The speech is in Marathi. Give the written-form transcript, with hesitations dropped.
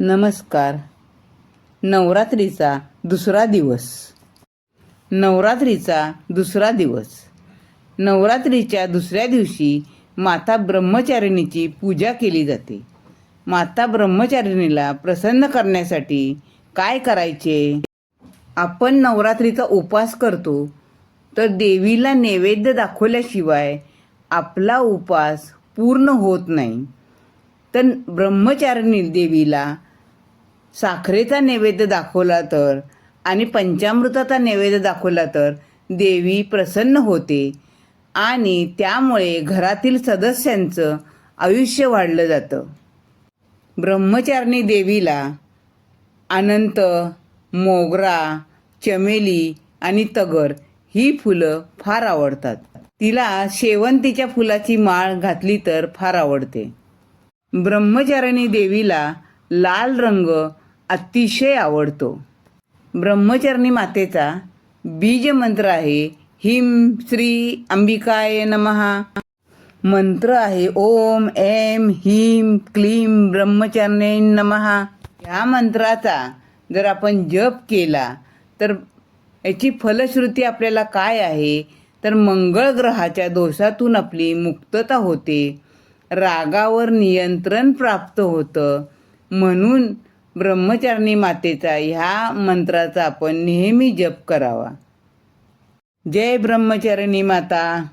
नमस्कार. नवरात्रीचा दुसरा दिवस. नवरात्रीच्या दुसऱ्या दिवशी माता ब्रह्मचारिणीची पूजा केली जाते. माता ब्रह्मचारिणीला प्रसन्न करण्यासाठी काय करायचे? आपण नवरात्रीचा उपवास करतो, तर देवीला नैवेद्य दाखवल्याशिवाय आपला उपवास पूर्ण होत नाही. तर ब्रह्मचारिणी देवीला साखरेचा नैवेद्य दाखवला तर आणि पंचामृताचा नैवेद्य दाखवला तर देवी प्रसन्न होते आणि त्यामुळे घरातील सदस्यांचं आयुष्य वाढलं जातं. ब्रह्मचारिणी देवीला अनंत, मोगरा, चमेली आणि तगर ही फुलं फार आवडतात. तिला शेवंतीच्या फुलाची माळ घातली तर फार आवडते. ब्रह्मचारिणी देवीला लाल रंग अतिशय आवडतो. ब्रह्मचारिणी मातेचा बीज मंत्र आहे हिम श्री अंबिकाय नमः. मंत्र आहे ओम ऐं ह्रीं क्लीं ब्रह्मचारिण्यै नमः. ह्या मंत्राचा जर आपण जप केला तर याची फलश्रुती आपल्याला काय आहे तर मंगळ ग्रहाच्या दोषातून आपली मुक्तता होते, रागावर नियंत्रण प्राप्त होतं. म्हणून ब्रह्मचारिणी मातेचा ह्या मंत्राचा आपण नेहमी जप करावा. जय ब्रह्मचारिणी माता.